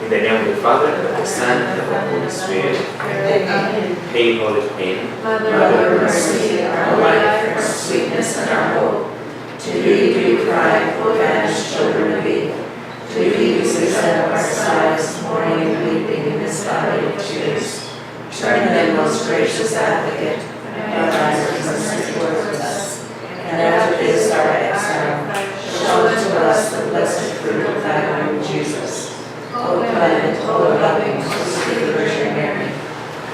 In the name of the Father, and of the Son, and of the Holy Spirit. Amen. Hail, Holy Queen, Mother of mercy, our life, our sweetness, and our hope. To thee do we cry, poor banished children of Eve. To thee we present our sighs, mourning and weeping in this valley of tears. Turn then, most gracious Advocate, our eyes of mercy towards us. And after this our exile, show unto us the blessed fruit of thy womb, Jesus. O clement, O loving, O sweet Virgin Mary,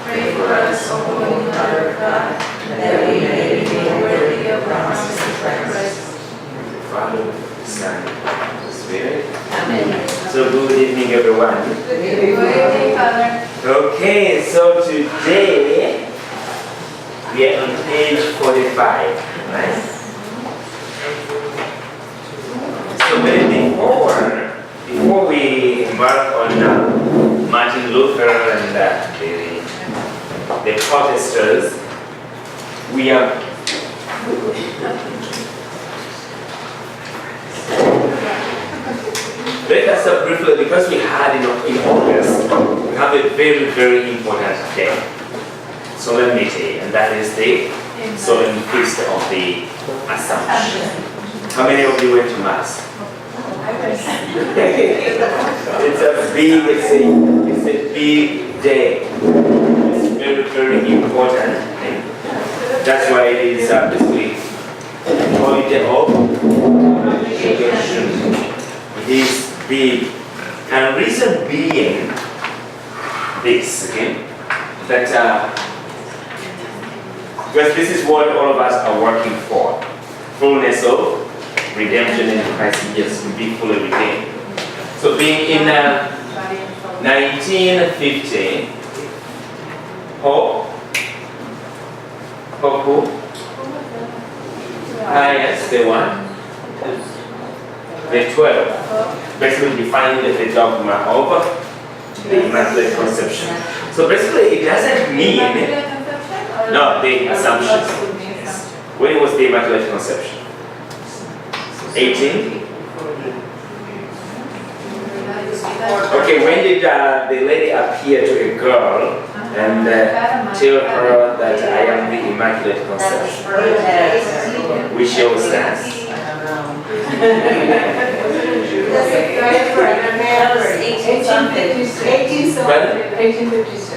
pray for us, O Holy Mother of God, that we may be made worthy of the promises of Christ. the Father, the Son, and of the Spirit. Amen. So good evening, everyone. Good evening, Father. Okay, so today we are on page 45, right? So then before we embark on Martin Luther and the protesters, we are let us stop briefly, because we had in August, we have a very, very important day, solemnity, and that is the solemn feast of the Assumption. How many of you went to Mass? It's a big day. It's very, very important. That's why it is this week holiday of education. It is big, and reason being this, okay, that because this is what all of us are working for, fullness of redemption in Christ Jesus, to be fully redeemed. So being in 1950, Pope who? Yes, the one. The 12. Basically defining the dogma of the Immaculate Conception. So basically it doesn't mean, no, the Assumption. Yes. When was the Immaculate Conception? 18? Okay, when did the lady appear to a girl and tell her that I am the Immaculate Conception? Which shows that?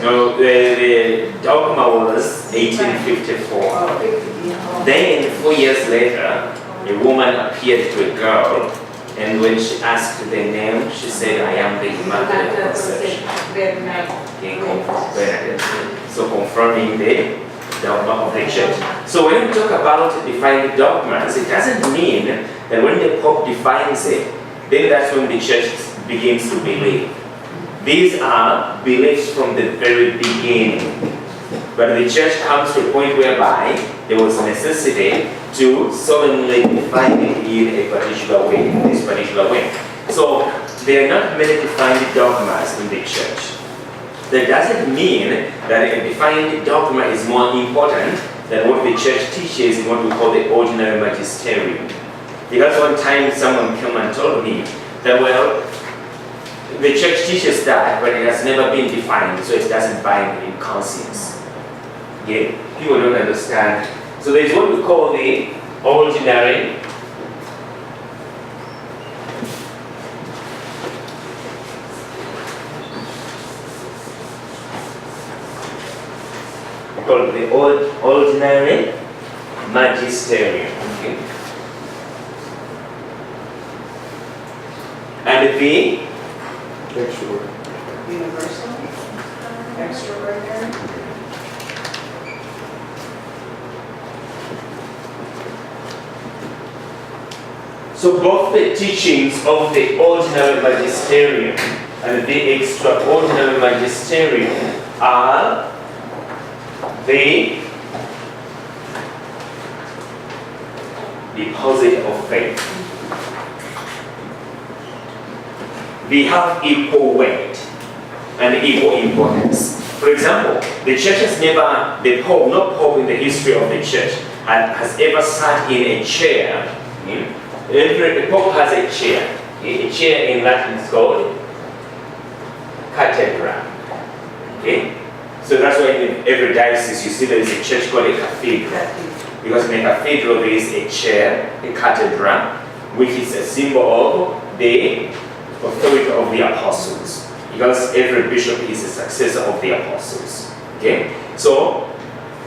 No, the dogma was 1854. Then, 4 years later, a woman appeared to a girl, and when she asked the name, she said, I am the Immaculate Conception. So confirming the dogma of the church. So when we talk about defining dogmas, it doesn't mean that when the Pope defines it, then that's when the church begins to believe. These are beliefs from the very beginning. But the church comes to a point whereby there was necessity to solemnly define it in a particular way, in this particular way. So there are not many defined dogmas in the church. That doesn't mean that a defined dogma is more important than what the church teaches in what we call the ordinary magisterium. Because one time someone came and told me that, well, the church teaches that, but it has never been defined, so it doesn't bind in conscience. Yeah, people don't understand. So there's what we call the ordinary, ordinary magisterium. Okay. And the Universal? Extraordinary? So both the teachings of the ordinary magisterium and the extraordinary magisterium are the deposit of faith. They have equal weight and equal importance. For example, the church has never, no pope in the history of the church has ever sat in a chair. The pope has a chair. A chair in Latin is called every diocese, you see there is a church called a cathedral. Because in a cathedral there is a chair, a cathedra, which is a symbol of the authority of the apostles. Because every bishop is a successor of the apostles. Okay? So,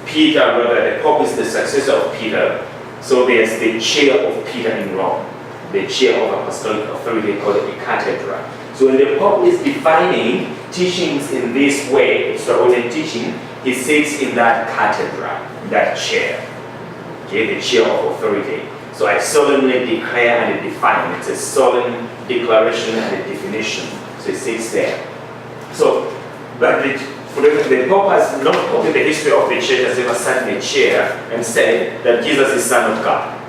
Peter, rather, the Pope is the successor of Peter. So there's the chair of Peter in Rome, the chair of apostolic authority called a cathedra. So when the Pope is defining teachings in this way, extraordinary teaching, he sits in that cathedra, that chair, okay, the chair of authority. So I solemnly declare and define. It's a solemn declaration and a definition. So it sits there. So, but the Pope has not copied the history of the church, has ever sat in a chair and said that Jesus is Son of God.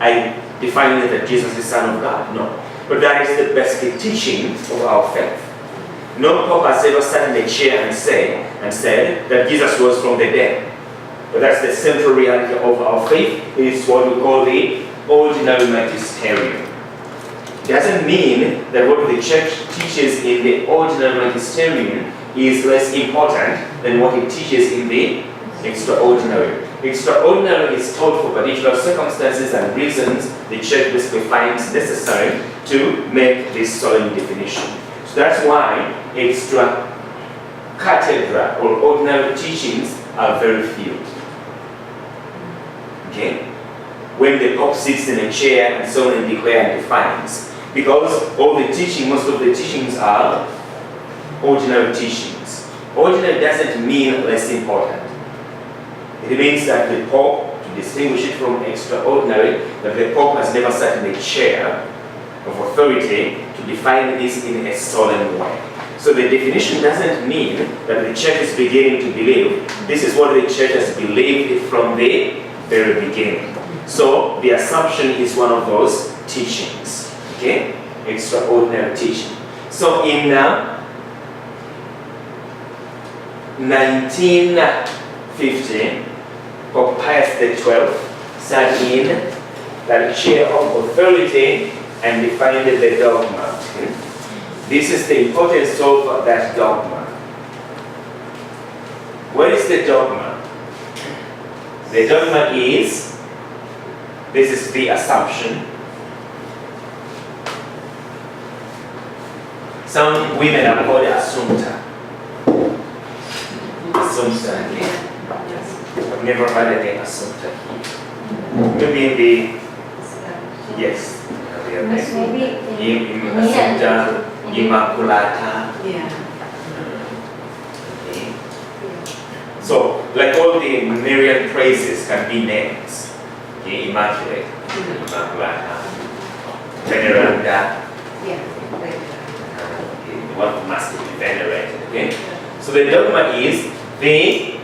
I define it that Jesus is Son of God. No. But that is the basic teaching of our faith. No Pope has ever sat in a chair and said that Jesus rose from the dead. But that's the central reality of our faith. It is what we call the ordinary magisterium. It doesn't mean that what the church teaches in the ordinary magisterium is less important than what it teaches in the extraordinary. Extraordinary is taught for particular circumstances and reasons the church basically finds necessary to make this solemn definition. So that's why extra cathedra or ordinary teachings are very few. Okay? When the Pope sits in a chair and solemnly declares and defines, because all the teaching, most of the teachings are ordinary teachings. Ordinary doesn't mean less important. It means that the Pope, to distinguish it from extraordinary, that the Pope has never sat in a chair of authority to define this in a solemn way. So the definition doesn't mean that the church is beginning to believe. This is what the church has believed from the very beginning. So the assumption is one of those teachings. Okay? Extraordinary teaching. So in 1950, Pope Pius XII sat in that chair of authority and defined the dogma. This is the importance of that dogma. What is the dogma? The dogma is, this is the assumption. Some women are called assumpta. Assumpta. I've never heard any assumpta here. Maybe in the, yes. Maybe Assumpta, Immaculata. Yeah. Okay. So, like all the Marian praises can be names. Okay, Immaculate, Immaculata, Veneranda. Yeah. The one who must be venerated. Okay? So the dogma is the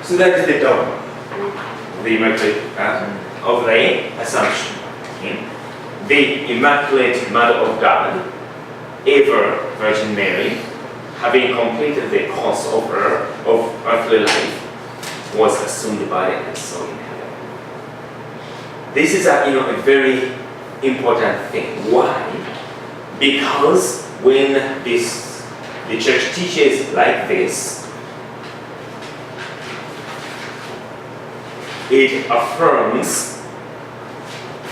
so that is the dogma, the Immaculate, of the Assumption. The Immaculate Mother of God, ever Virgin Mary, having completed the course of her of earthly life, was assumed by and so in heaven. This is a very important thing. Why? Because when this the church teaches like this. It affirms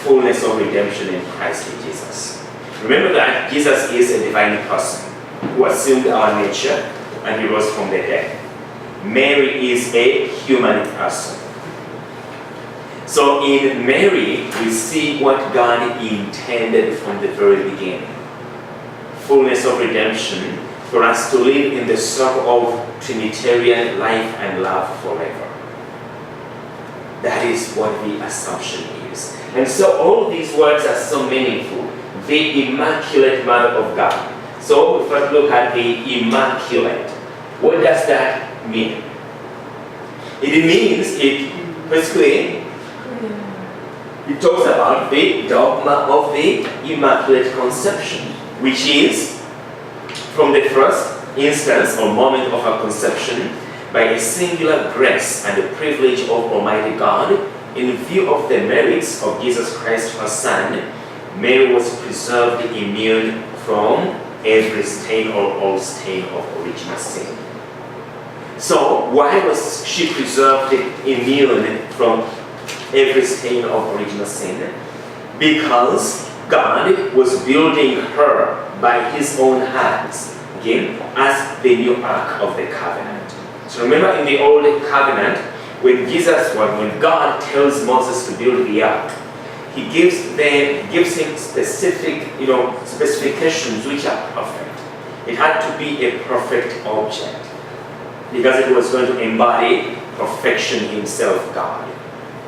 fullness of redemption in Christ Jesus. Remember that Jesus is a divine person who assumed our nature and he rose from the dead. Mary is a human person. So in Mary, we see what God intended from the very beginning. Fullness of redemption for us to live in the circle of Trinitarian life and love forever. That is what the assumption is. And so all these words are so meaningful. The Immaculate Mother of God. So we first look at the Immaculate. What does that mean? It means basically, it talks about the dogma of the Immaculate Conception, which is from the first instance or moment of her conception by a singular grace and the privilege of Almighty God in view of the merits of Jesus Christ, her Son. Mary was preserved immune from every stain or all stain of original sin. So why was she preserved immune from every stain of original sin? Because God was building her by his own hands, again, as the new ark of the covenant. So remember in the old covenant, when God tells Moses to build the ark, he gives him specific, specifications which are perfect. It had to be a perfect object because it was going to embody perfection himself, God,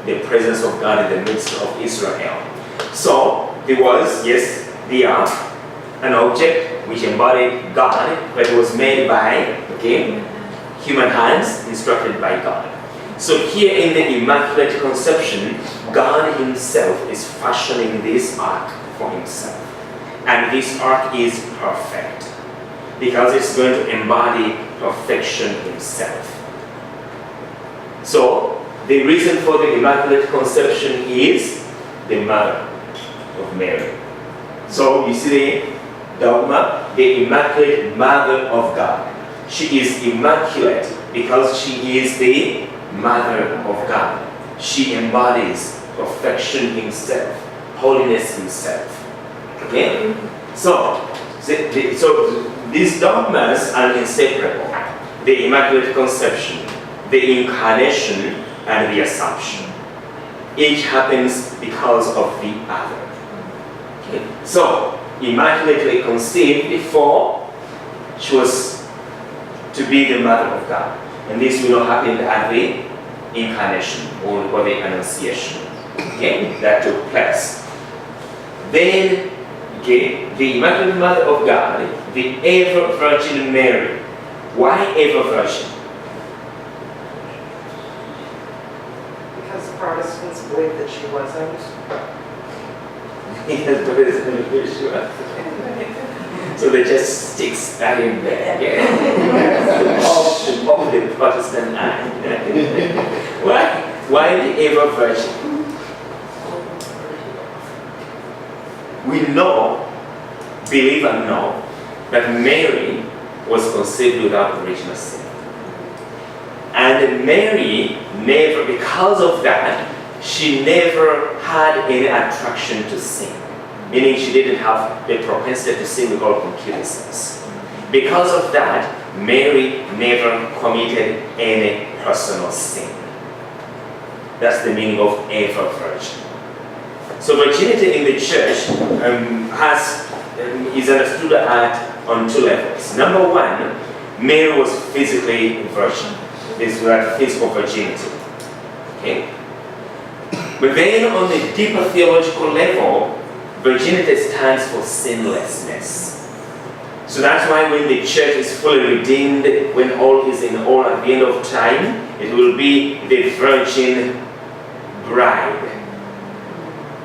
the presence of God in the midst of Israel. So there was, yes, the ark, an object which embodied God, but it was made by, human hands instructed by God. So here in the Immaculate Conception, God himself is fashioning this ark for himself. And this ark is perfect because it's going to embody perfection himself. So the reason for the Immaculate Conception is the Mother of Mary. So you see the dogma, the Immaculate Mother of God. She is immaculate because she is the Mother of God. She embodies perfection himself, holiness himself. Okay? So these dogmas are inseparable. The Immaculate Conception, the Incarnation, and the Assumption. Each happens because of the other. Okay? So, immaculately conceived before she was to be the Mother of God. And this will happen at the Incarnation or the Annunciation. Okay? That took place. Then, the Immaculate Mother of God, the ever Virgin Mary. Why ever Virgin? Because the Protestants believe that she wasn't. Yes, but it's sure. So they just stick that in there. Yeah. Of the Protestant eye. Why the ever Virgin? We know, believe and know, that Mary was conceived without original sin. And Mary never, because of that, she never had any attraction to sin. Meaning she didn't have the propensity to sin we call concupiscence. Because of that, Mary never committed any personal sin. That's the meaning of ever virgin. So virginity in the church is understood on two levels. Number one, Mary was physically virgin. This is physical virginity. Okay? But then on the deeper theological level, virginity stands for sinlessness. So that's why when the church is fully redeemed, when all is in all at the end of time, it will be the virgin bride,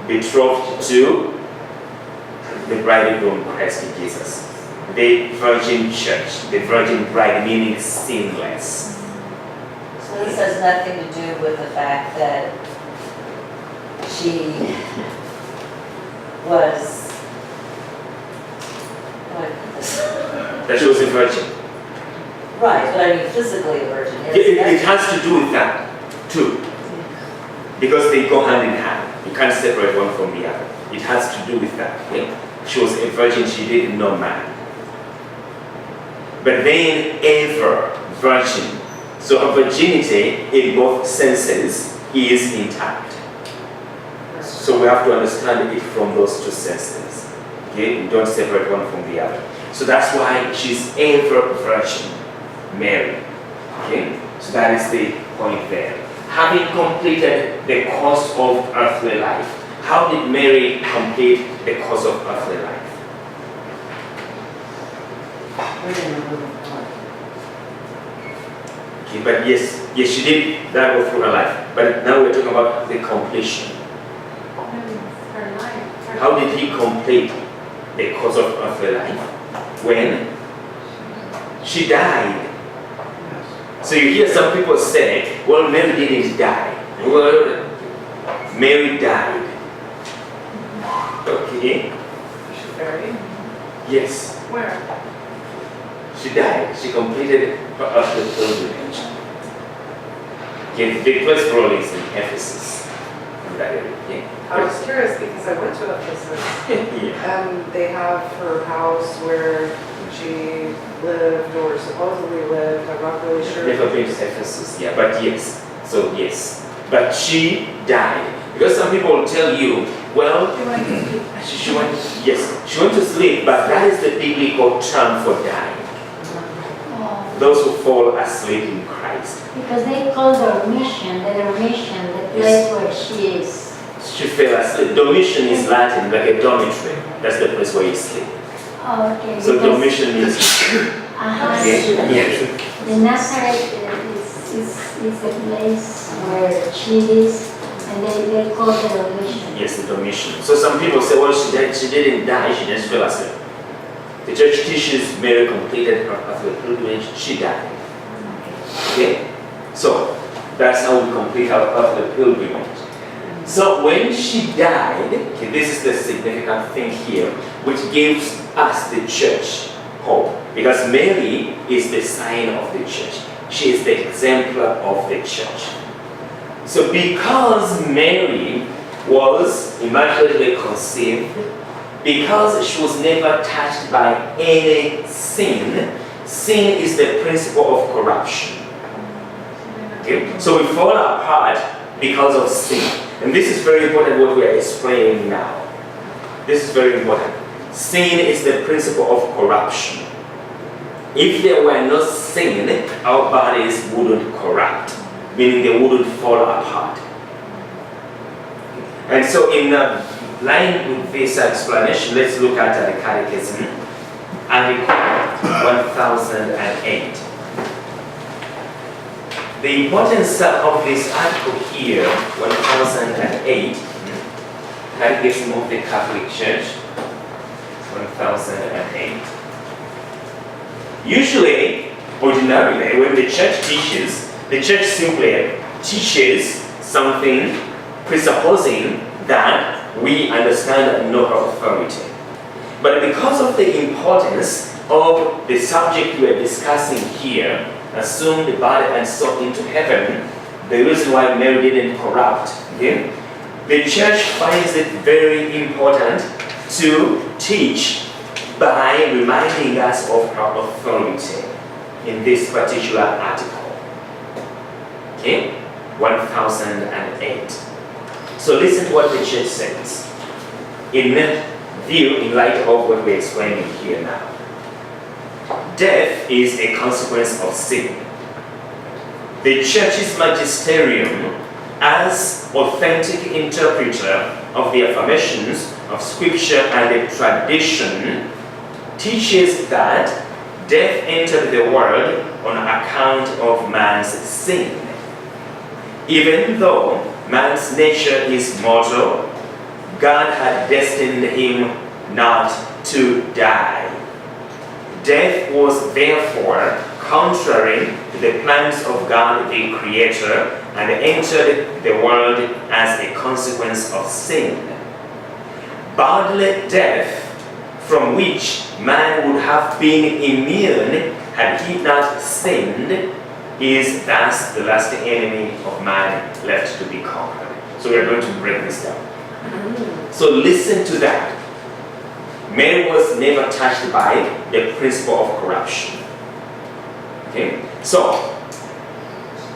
betrothed to the bridegroom Christ Jesus. The virgin church, the virgin bride, meaning sinless. So this has nothing to do with the fact that she was, That she was a virgin. Right, but I mean physically a virgin. It has to do with that too. Because they go hand in hand. You can't separate one from the other. It has to do with that. Okay? She was a virgin, she didn't know man. But then ever virgin. So her virginity in both senses is intact. So we have to understand it from those two senses. Okay? We don't separate one from the other. So that's why she's ever virgin, Mary. Okay? So that is the point there. Having completed the course of earthly life, how did Mary complete the course of earthly life? Okay, but yes, she did that all through her life. But now we're talking about the completion. Her life. How did he complete the course of earthly life? When she died. So you hear some people say, well, Mary didn't die. Well, Mary died. Okay. She's buried. Yes. Where? She died. She completed her earthly pilgrimage. Okay, the place for all is in Ephesus. In that area. Okay. I was curious because I went to Ephesus. Yeah. And they have her house where she lived or supposedly lived. I'm not really sure. Never been to Ephesus, yeah, but yes. So yes. But she died. Because some people will tell you, well, she went, yes, she went to sleep, but that is the biblical term for dying. Those who fall asleep in Christ. Because they call dormition, the place where she is. She fell asleep. Dormition is Latin, like a dormitory. That's the place where you sleep. Oh, okay. So dormition means yes. The Nazareth is the place where she is, and they call the dormition. yes, the dormition. So some people say, well, she didn't die, she just fell asleep. The church teaches Mary completed her earthly pilgrimage, she died. Okay? So that's how we complete our earthly pilgrimage. So when she died, okay, this is the significant thing here, which gives us the church hope. Because Mary is the sign of the church. She is the exemplar of the church. So because Mary was immaculately conceived, because she was never touched by any sin, sin is the principle of corruption. Okay? So we fall apart because of sin. And this is very important what we are explaining now. This is very important. Sin is the principle of corruption. If there were no sin, our bodies wouldn't corrupt, meaning they wouldn't fall apart. And so in line with this explanation, let's look at the Catechism, Article 1008. The importance of this article here, 1008, Catechism of the Catholic Church, 1008. Usually, ordinarily, when the church teaches, the church simply teaches something presupposing that we understand and know her authority. But because of the importance of the subject we are discussing here, assume the body and soul into heaven, the reason why Mary didn't corrupt, okay? The church finds it very important to teach by reminding us of her authority in this particular article. Okay? 1008. So listen to what the church says in light of what we're explaining here now. Death is a consequence of sin. The church's magisterium, as authentic interpreter of the affirmations of scripture and the tradition, teaches that death entered the world on account of man's sin. Even though man's nature is mortal, God had destined him not to die. Death was therefore contrary to the plans of God the Creator and entered the world as a consequence of sin. Bodily death, from which man would have been immune, had he not sinned, is thus the last enemy of man left to be conquered. So we are going to break this down. So listen to that. Mary was never touched by the principle of corruption. Okay? So,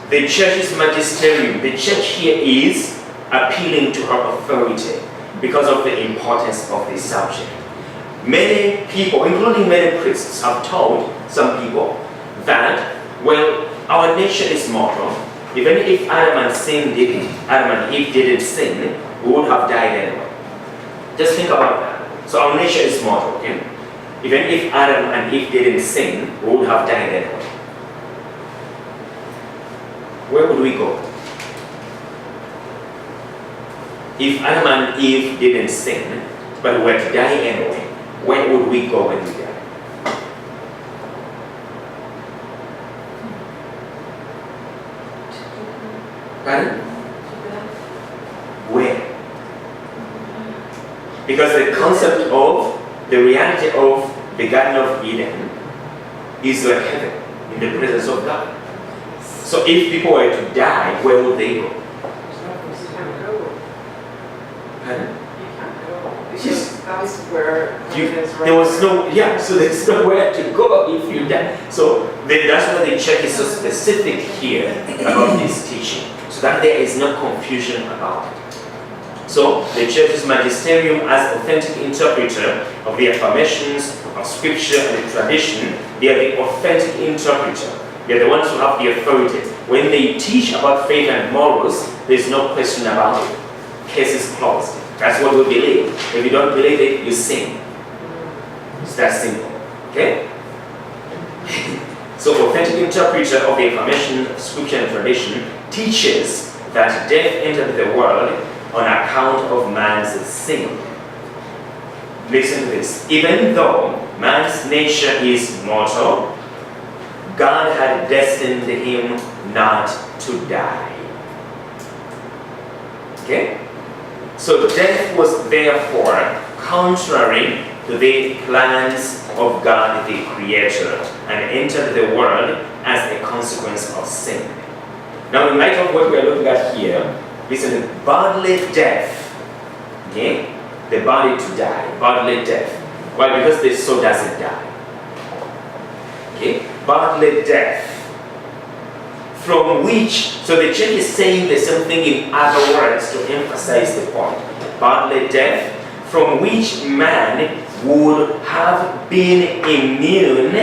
the church's magisterium, the church here is appealing to her authority because of the importance of this subject. Many people, including many priests, have told some people that, well, our nature is mortal. Even if Adam and Eve didn't sin, we would have died anyway. Just think about that. So our nature is mortal. Okay? Even if Adam and Eve didn't sin, we would have died anyway. Where would we go? If Adam and Eve didn't sin, but were to die anyway, where would we go when we die? Pardon? Where? Because the concept of, the reality of the Garden of Eden is like heaven, in the presence of God. So if people were to die, where would they go? Pardon? That's where There was no, so there's nowhere to go if you die. So that's why the church is so specific here about this teaching, so that there is no confusion about it. So the church's magisterium, as authentic interpreter of the affirmations of scripture and the tradition, they are the authentic interpreter. They are the ones who have the authority. When they teach about faith and morals, there's no question about it. Case is closed. That's what we believe. If you don't believe it, you sin. It's that simple. Okay? So authentic interpreter of the affirmation of scripture and tradition teaches that death entered the world on account of man's sin. Listen to this. Even though man's nature is mortal, God had destined him not to die. Okay? So death was therefore contrary to the plans of God the Creator and entered the world as a consequence of sin. Now in light of what we are looking at here, listen, bodily death, okay? The body to die, bodily death. Why? Because the soul doesn't die. Okay? Bodily death. From which, so the church is saying the same thing in other words to emphasize the point. Bodily death, from which man would have been immune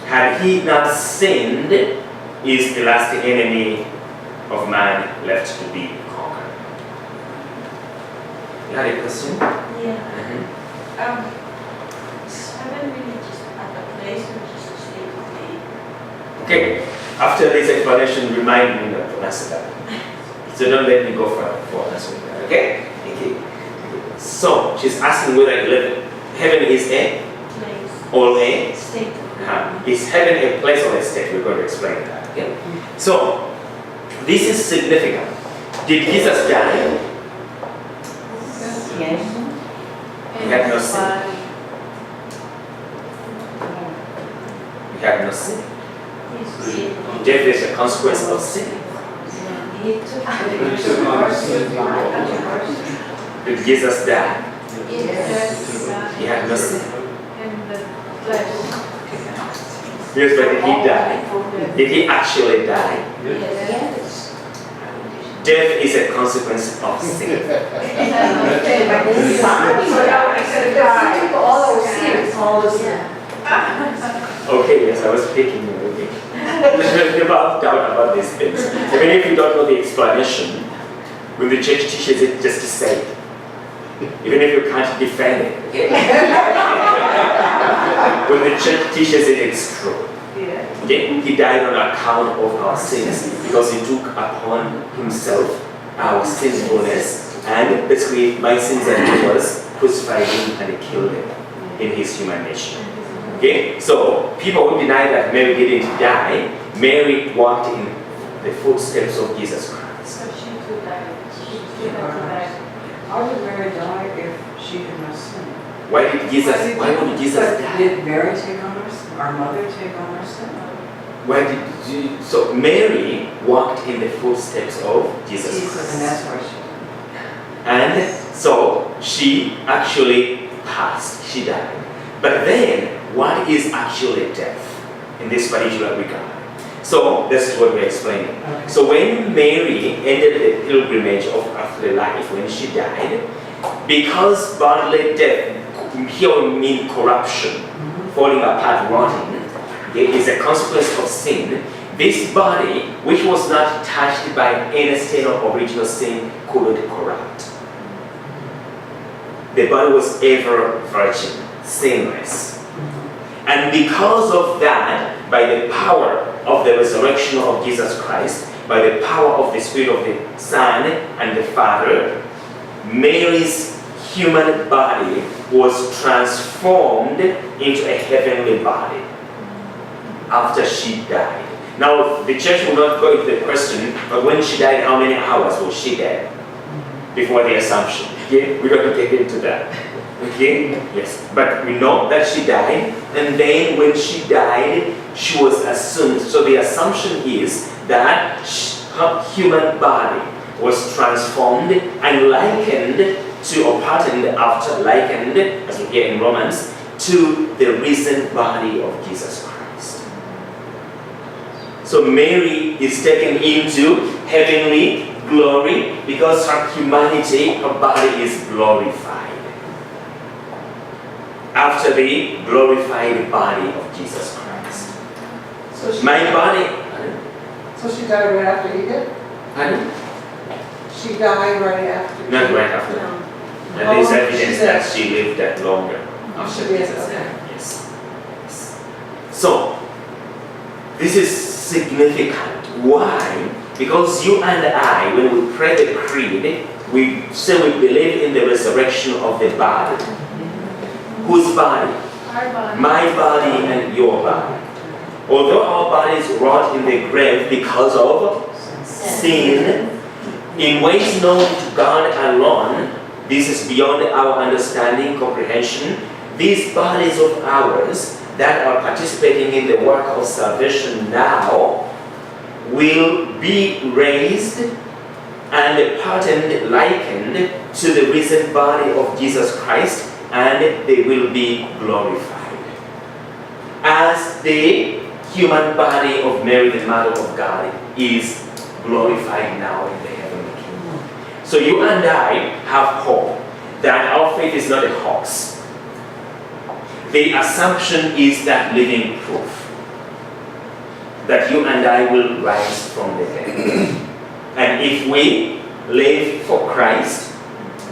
had he not sinned, is the last enemy of man left to be conquered. You had a question? Yeah. Is heaven really just at a place or just a state of being? Okay. After this explanation, remind me not to answer that. So don't let me go for answering that. Okay? Okay. So she's asking whether heaven is a Place. or a State of being. is heaven a place or a state? We're going to explain that. Okay? So this is significant. Did Jesus die? Yes. He had no sin. He had no sin. Death is a consequence of sin. Did Jesus die? He had no sin. Yes, but did he die? Did he actually die? Yes. Death is a consequence of sin. Okay, yes, I was picking you. Okay. There's never doubt about these things. Even if you don't know the explanation, when the church teaches it, just to say it. Even if you can't defend it. Okay? When the church teaches it, it's true. Okay? He died on account of our sins because he took upon himself our sinfulness, and basically my sins and yours, crucified him and killed him in his human nature. Okay? So people who deny that Mary didn't die, Mary walked in the footsteps of Jesus Christ. So she too died. She too had to die. How did Mary die if she had no sin? Why would Jesus die? Did Mary take on our mother take on our sin? So Mary walked in the footsteps of Jesus Christ. And that's why she. And so she actually passed, she died. But then, what is actually death in this particular regard? So this is what we're explaining. Okay. So when Mary ended the pilgrimage of earthly life, when she died, because bodily death here means corruption, falling apart, rotting, there is a consequence of sin. This body, which was not touched by any stain of original sin, couldn't corrupt. The body was ever virgin, sinless. And because of that, by the power of the resurrection of Jesus Christ, by the power of the Spirit of the Son and the Father, Mary's human body was transformed into a heavenly body after she died. Now, the church will not go into the question, but when she died, how many hours was she dead? Before the Assumption. Okay, we're going to get into that. Okay? Yes. But we know that she died, and then when she died, she was assumed. So the assumption is that her human body was transformed and likened to, or patterned after, likened, as we hear in Romans, to the risen body of Jesus Christ. So Mary is taken into heavenly glory because her humanity, her body is glorified. After the glorified body of Jesus Christ. So she My body. So she died right after he did? Pardon? She died right after. Not right after. No. And there's Oh, evidence she that did. she lived that longer after She did, Jesus okay. died. Yes. So, this is significant. Why? Because you and I, when we pray the creed, we say we believe in the resurrection of the body. Whose body? Our body. My body and your body. Although our bodies rot in the grave because of sin, in ways known to God alone, this is beyond our understanding, comprehension. These bodies of ours that are participating in the work of salvation now will be raised and patterned, likened to the risen body of Jesus Christ, and they will be glorified. As the human body of Mary, the Mother of God, is glorified now in the heavenly kingdom. So you and I have hope that our faith is not a hoax. The assumption is that living proof that you and I will rise from the dead. And if we live for Christ,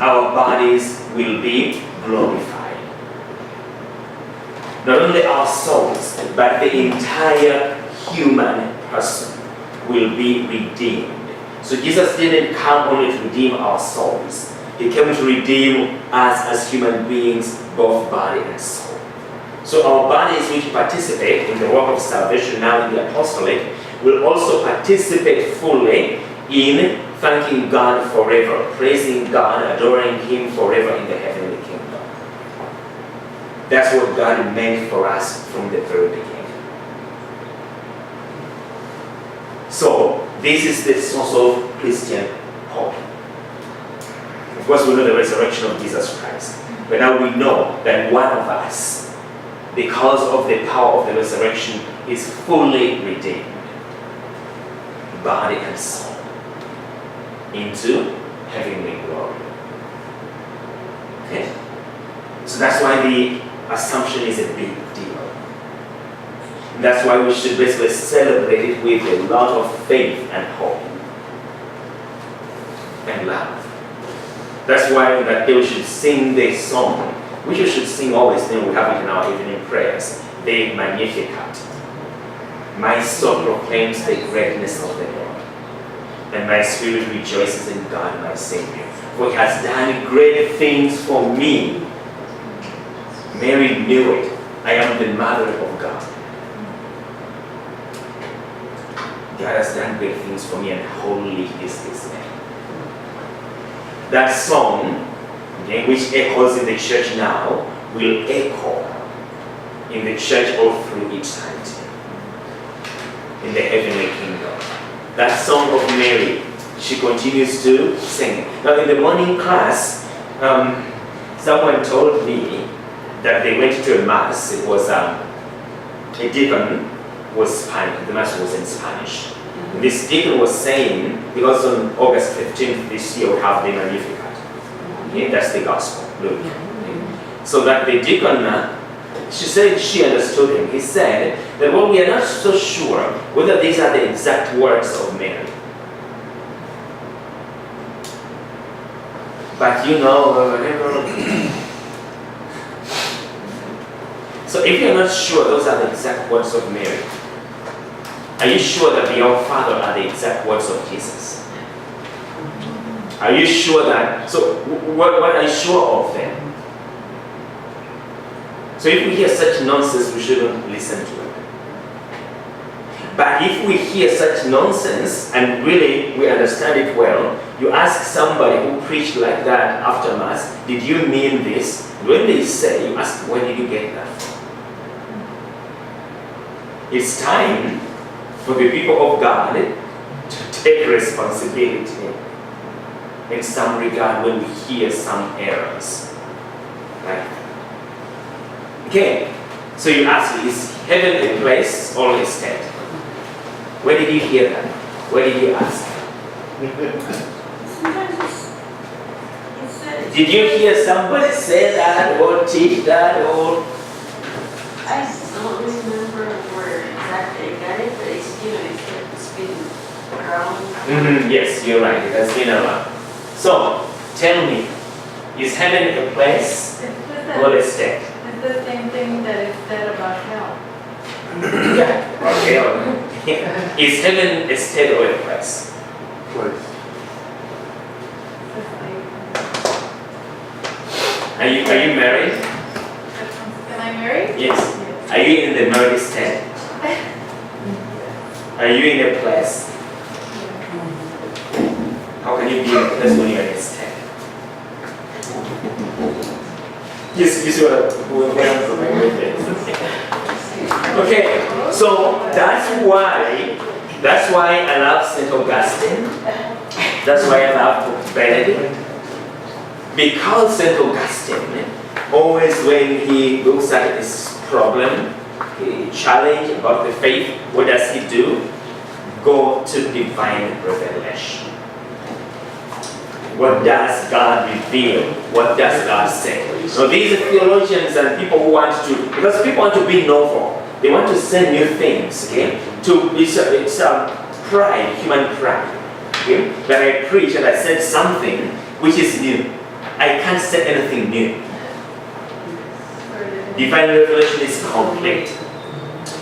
our bodies will be glorified. Not only our souls, but the entire human person will be redeemed. So Jesus didn't come only to redeem our souls. He came to redeem us as human beings, both body and soul. So our bodies which participate in the work of salvation now in the apostolate will also participate fully in thanking God forever, praising God, adoring Him forever in the heavenly kingdom. That's what God meant for us from the very beginning. So, this is the source of Christian hope. Of course, we know the resurrection of Jesus Christ. But now we know that one of us, because of the power of the resurrection, is fully redeemed, body and soul, into heavenly glory. Okay? So that's why the assumption is a big deal. And that's why we should basically celebrate it with a lot of faith and hope and love. That's why on that day we should sing this song, which we should sing always, then we have it in our evening prayers, the Magnificat. My soul proclaims the greatness of the Lord, and my spirit rejoices in God my Savior, for He has done great things for me. Mary knew it. I am the mother of God. God has done great things for me, and holy is His name. That song, okay, which echoes in the church now, will echo in the church all through eternity, in the heavenly kingdom. That song of Mary, she continues to sing. Now in the morning class, someone told me that they went to a mass. It was a deacon was Spanish. The mass was in Spanish. This deacon was saying, because on August 15th this year we have the Magnificat. Okay, that's the gospel, Luke. So that the deacon, she said she understood him. He said that, well, we are not so sure whether these are the exact words of Mary. But you know, so if you're not sure those are the exact words of Mary, are you sure that the Our Father are the exact words of Jesus? Are you sure that, so what are you sure of then? So if we hear such nonsense, we shouldn't listen to it. But if we hear such nonsense and really we understand it well, you ask somebody who preached like that after Mass, did you mean this? And when they say, you ask, where did you get that from? It's time for the people of God to take responsibility in some regard when we hear some errors. Right? Okay, so you ask, is heaven a place or a state? Where did you hear that? Where did you ask? Did you hear somebody say that or teach that or? I don't remember where exactly I got it, but it's been around. Yes, you're right. It has been around. So, tell me, is heaven a place or a state? It's the same thing that is said about hell. Yeah. Okay. Is heaven a state or a place? Place. Are you married? Am I married? Yes. Are you in the married state? Are you in a place? How can you be in a place when you're in a state? Yes, you see where I'm coming with this. Okay, so that's why I love St. Augustine. That's why I love Pope Benedict. Because St. Augustine, always when he looks at this problem, a challenge about the faith, what does he do? Go to divine revelation. What does God reveal? What does God say? So these are theologians and people who want to, because people want to be novel. They want to say new things, okay? It's pride, human pride. Okay? When I preach and I said something which is new, I can't say anything new. Divine revelation is complete.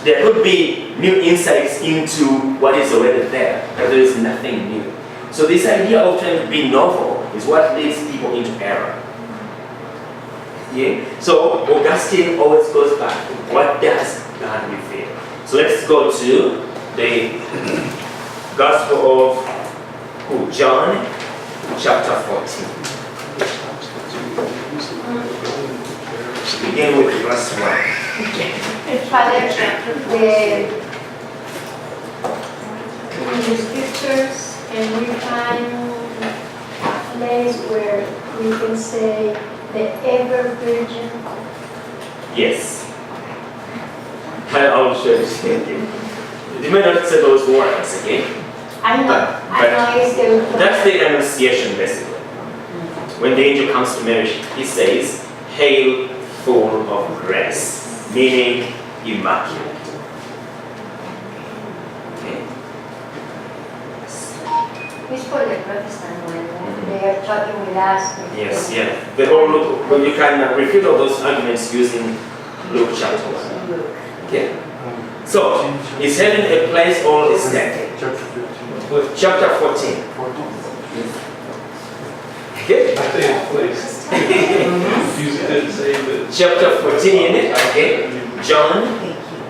There could be new insights into what is already there, but there is nothing new. So this idea of trying to be novel is what leads people into error. Yeah? So Augustine always goes back, what does God reveal? So let's go to the Gospel of John, chapter 14. Begin with verse 1. Father, in the scriptures, can we find a place where we can say the ever virgin? Yes. I'll show you. You may not say those words, okay? I know it's the That's the Annunciation, basically. When the angel comes to Mary, he says, "Hail, full of grace," meaning immaculate. Okay. It's for the Protestant when they are talking with us. Yes, yeah. The whole Luke, but you can refute all those arguments using Luke chapter 1. Okay. So, is heaven a place or is state? Chapter 15. Chapter 14. 14. Okay. I think it's place. You didn't say that. Chapter 14, okay? John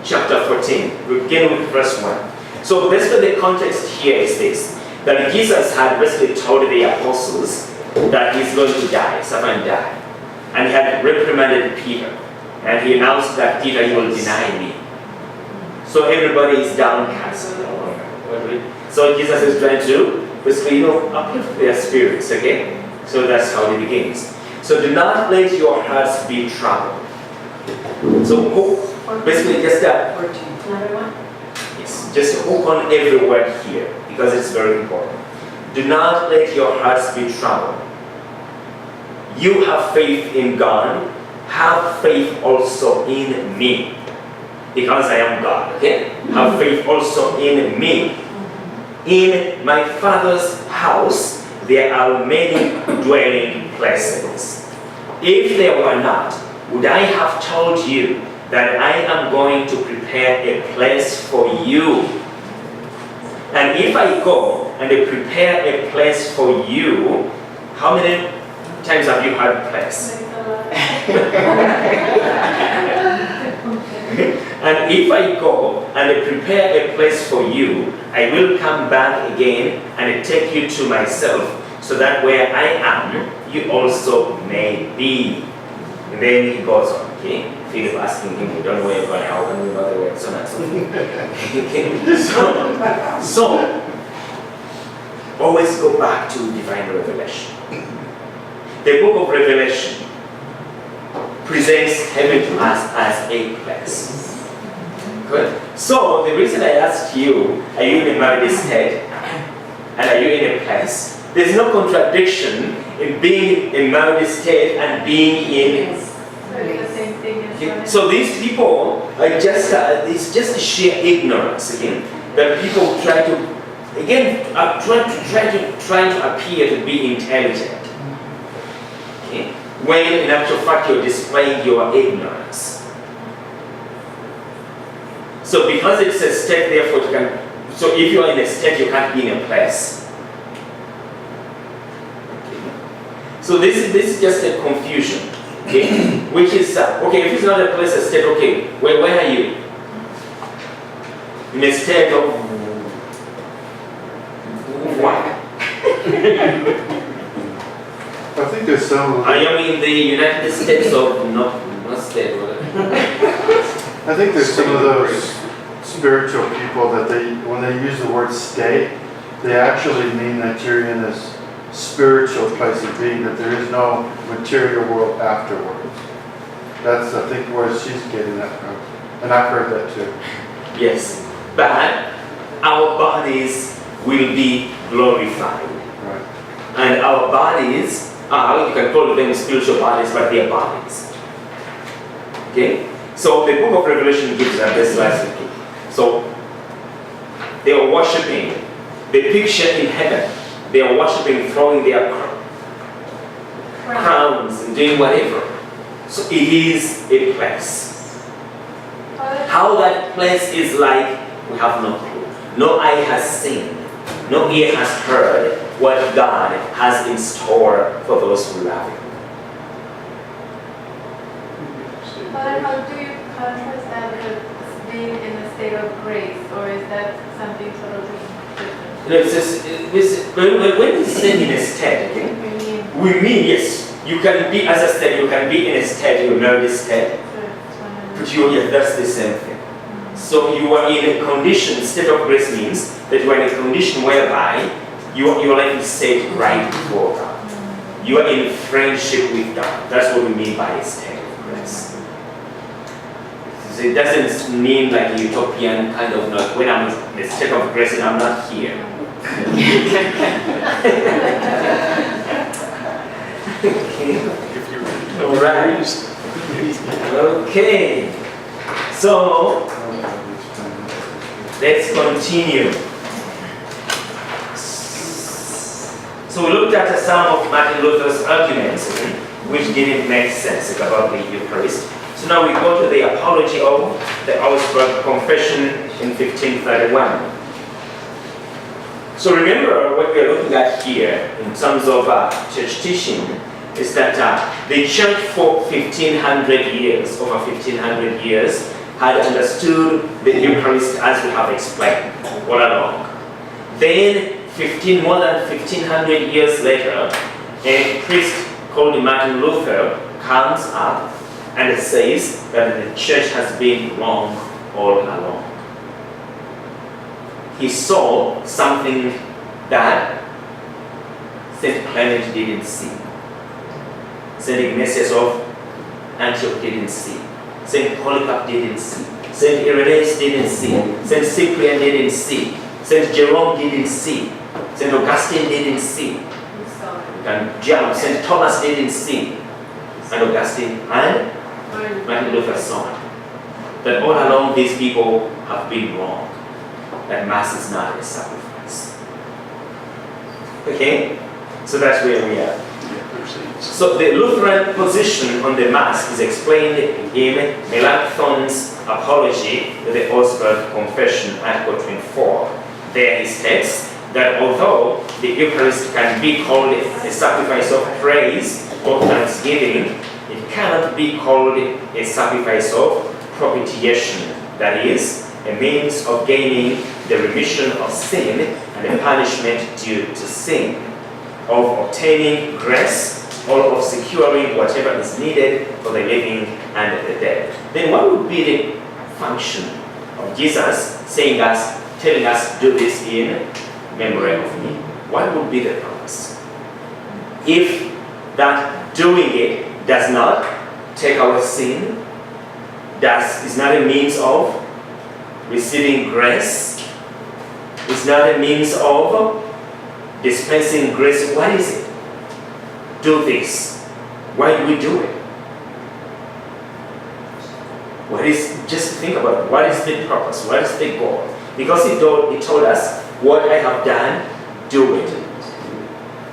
chapter 14. We begin with verse 1. So basically the context here is this, that Jesus had basically told the apostles that he's going to die, suffer and die. And he had reprimanded Peter. And he announced that Peter, he will deny me. So everybody is downcast. So Jesus is trying to basically, uplift their spirits, okay? So that's how it begins. So do not let your hearts be troubled. So basically just Another one? yes, just hook on every word here because it's very important. Do not let your hearts be troubled. You have faith in God, have faith also in me. Because I am God, okay? Have faith also in me. In my Father's house, there are many dwelling places. If there were not, would I have told you that I am going to prepare a place for you? And if I go and I prepare a place for you, how many times have you heard place? And if I go and I prepare a place for you, I will come back again and take you to myself, so that where I am, you also may be. And then he goes on, okay? Philip asking him, we don't know where you're going, how can we know the way, so on and so forth. So, always go back to divine revelation. The book of Revelation presents heaven to us as a place. Good. So the reason I asked you, are you in a married state and are you in a place? There's no contradiction in being in married state and being in. So it's the same thing as So these people are just, it's just sheer ignorance again, that people try to, again, trying to appear to be intelligent. Okay? When in actual fact you're displaying your ignorance. So because it's a state, therefore you can, so if you are in a state, you can't be in a place. Okay. So this is just a confusion, okay? Which is, okay, if it's not a place, a state, okay, where are you? In a state of what? I think there's some. I am in the United States of not state. I think there's some of those spiritual people that when they use the word state, they actually mean that you're in this spiritual place of being, that there is no material world afterwards. That's, I think, where she's getting that from. And I've heard that too. Yes, but our bodies will be glorified. Right. And our bodies are, you can call them spiritual bodies, but they are bodies. Okay? So the book of Revelation gives us this lesson. So they are worshipping, the picture in heaven, they are worshipping, throwing their crowns and doing whatever. So it is a place. How that place is like, we have no clue. No eye has seen, no ear has heard what God has in store for those who love Him. Father, how do you contrast that with being in a state of grace, or is that something totally different? You know, when we say in a state, okay, we mean, yes, you can be, as I said, you can be in a state, you know this state, but that's the same thing. So you are in a condition, state of grace means that you are in a condition whereby your life is set right before God. You are in friendship with God. That's what we mean by a state of grace. So it doesn't mean like a utopian kind of, like when I'm in a state of grace and I'm not here. Okay. All right. Okay. So let's continue. So we looked at some of Martin Luther's arguments, which didn't make sense about the Eucharist. So now we go to the apology of the Augsburg Confession in 1531. So remember what we are looking at here in terms of church teaching is that the church for 1500 years, over 1500 years, had understood the Eucharist as we have explained all along. Then more than 1500 years later, a priest called Martin Luther comes up and it says that the church has been wrong all along. He saw something that St. Clement didn't see. St. Ignatius of Antioch didn't see. St. Polycarp didn't see. St. Irenaeus didn't see. St. Cyprian didn't see. St. Jerome didn't see. St. Augustine didn't see. And St. Thomas didn't see. And Augustine and Martin Luther saw it. That all along these people have been wrong. That Mass is not a sacrifice. Okay? So that's where we are. So the Lutheran position on the Mass is explained in Melanchthon's Apology to the Augsburg Confession, Article 24. There is text that although the Eucharist can be called a sacrifice of praise or thanksgiving, it cannot be called a sacrifice of propitiation, that is, a means of gaining the remission of sin and the punishment due to sin, of obtaining grace, or of securing whatever is needed for the living and the dead. Then what would be the function of Jesus telling us, do this in memory of me? What would be the purpose? If that doing it does not take our sin, is not a means of receiving grace, is not a means of dispensing grace, what is it? Do this. Why do we do it? Just think about it. What is the purpose? What is the goal? Because he told us, what I have done, do it.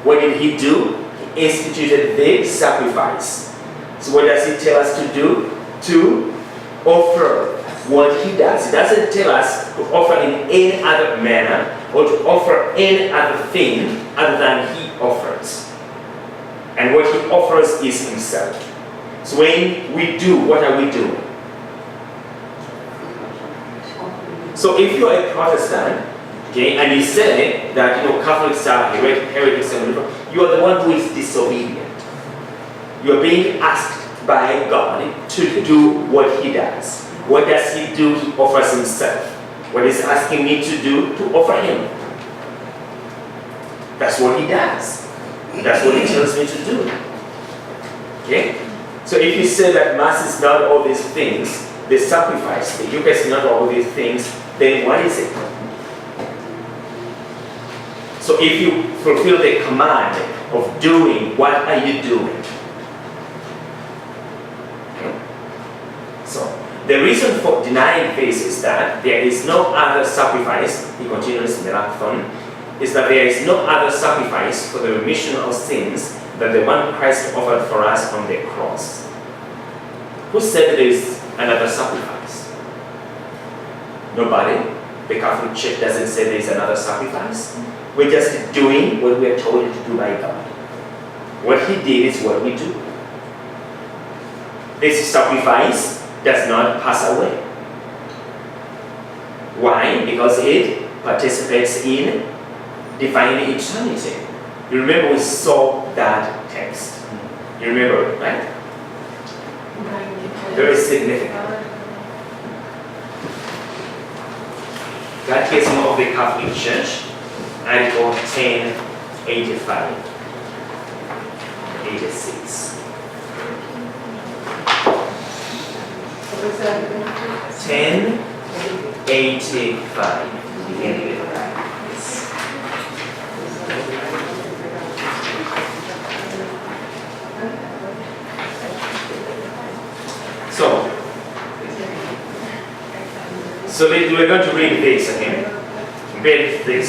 What did he do? He instituted the sacrifice. So what does he tell us to do? To offer what he does. He doesn't tell us to offer in any other manner or to offer any other thing other than he offers. And what he offers is himself. So when we do, what are we doing? So if you are a Protestant, okay, and you say that Catholics are heretics and whatever, you are the one who is disobedient. You are being asked by God to do what he does. What does he do? He offers himself. What is asking me to do? To offer him. That's what he does. That's what he tells me to do. Okay? So if you say that Mass is not all these things, the sacrifice, the Eucharist is not all these things, then what is it? So if you fulfill the command of doing, what are you doing? Okay? So the reason for denying this is that there is no other sacrifice, he continues in Melanchthon, is that there is no other sacrifice for the remission of sins than the one Christ offered for us on the cross. Who said there is another sacrifice? Nobody. The Catholic Church doesn't say there is another sacrifice. We're just doing what we are told to do by God. What he did is what we do. This sacrifice does not pass away. Why? Because it participates in divine eternity. You remember we saw that text. You remember it, right? Very significant. Catechism of the Catholic Church, Article 1085, 86. What was that? 1085, beginning with yes. So we're going to read this again. Read this.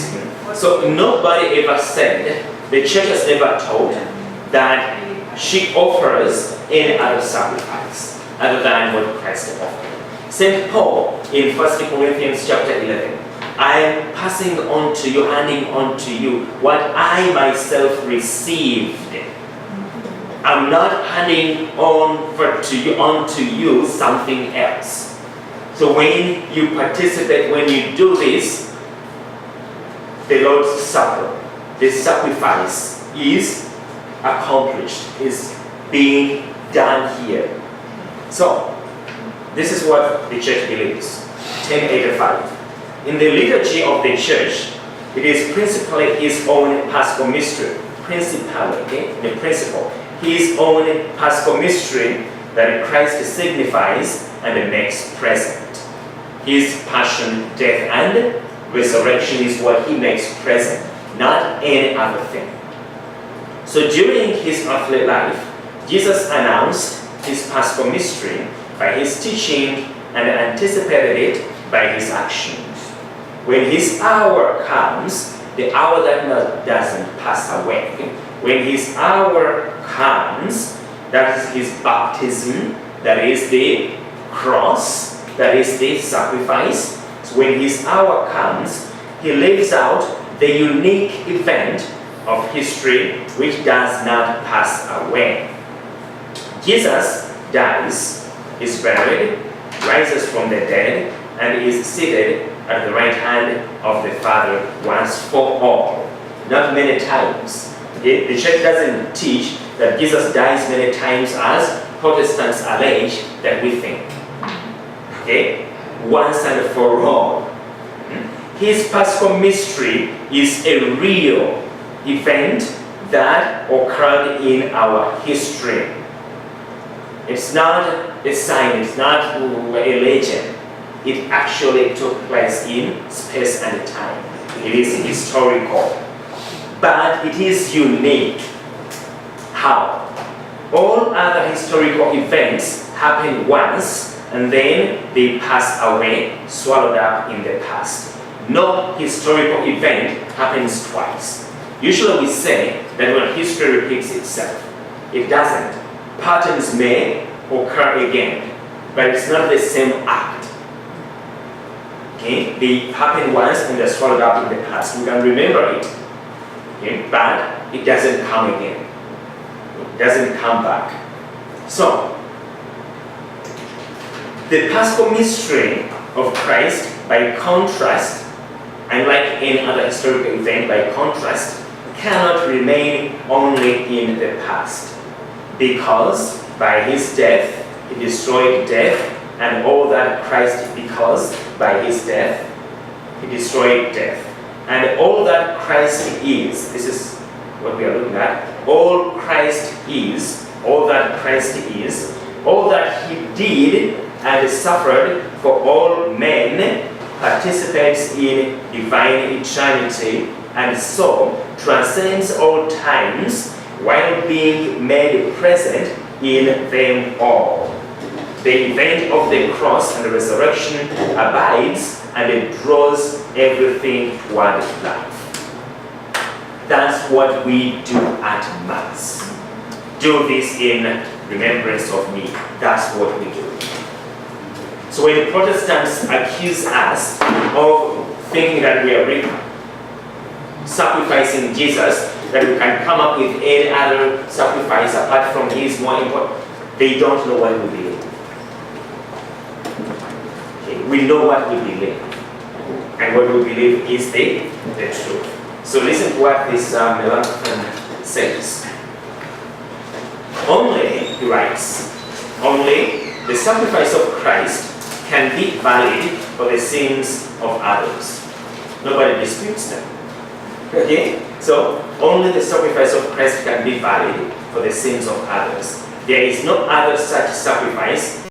So nobody ever said, the church has never taught that she offers any other sacrifice other than what Christ offered. St. Paul in 1 Corinthians chapter 11, I am passing on to you, handing on to you what I myself received. I'm not handing on to you something else. So when you participate, when you do this, the Lord's Supper, the sacrifice is accomplished, is being done here. So, this is what the church believes. 1085. In the liturgy of the church, it is principally his own Paschal mystery. Principally, okay? The principle. His own Paschal mystery that Christ signifies and makes present. His passion, death, and resurrection is what he makes present, not any other thing. So during his earthly life, Jesus announced his Paschal mystery by his teaching and anticipated it by his actions. When his hour comes, the hour that doesn't pass away, when his hour comes, that is his baptism, that is the cross, that is the sacrifice. So when his hour comes, he lives out the unique event of history which does not pass away. Jesus dies, is buried, rises from the dead, and is seated at the right hand of the Father once for all. Not many times. Okay? The church doesn't teach that Jesus dies many times as Protestants allege that we think. Okay? Once and for all. His Paschal mystery is a real event that occurred in our history. It's not a sign, it's not a legend. It actually took place in space and time. It is historical. But it is unique. How? All other historical events happen once and then they pass away, swallowed up in the past. No historical event happens twice. Usually we say that when history repeats itself, it doesn't. Patterns may occur again, but it's not the same act. Okay? They happen once and they're swallowed up in the past. We can remember it, okay? But it doesn't come again. It doesn't come back. So, the Paschal mystery of Christ, by contrast, unlike any other historical event, by contrast, cannot remain only in the past. Because by his death, he destroyed death and all that Christ, because by his death, he destroyed death. And all that Christ is, this is what we are looking at, all Christ is, all that Christ is, all that he did and suffered for all men participates in divine eternity and so transcends all times while being made present in them all. The event of the cross and the resurrection abides and it draws everything toward life. That's what we do at Mass. Do this in remembrance of me. That's what we do. So when Protestants accuse us of thinking that we are sacrificing Jesus, that we can come up with any other sacrifice apart from his more important, they don't know what we believe. Okay, we know what we believe. And what we believe is the truth. So listen to what this Melanchthon says. Only, he writes, only the sacrifice of Christ can be valid for the sins of others. Nobody disputes them. Okay? So, only the sacrifice of Christ can be valid for the sins of others. There is no other such sacrifice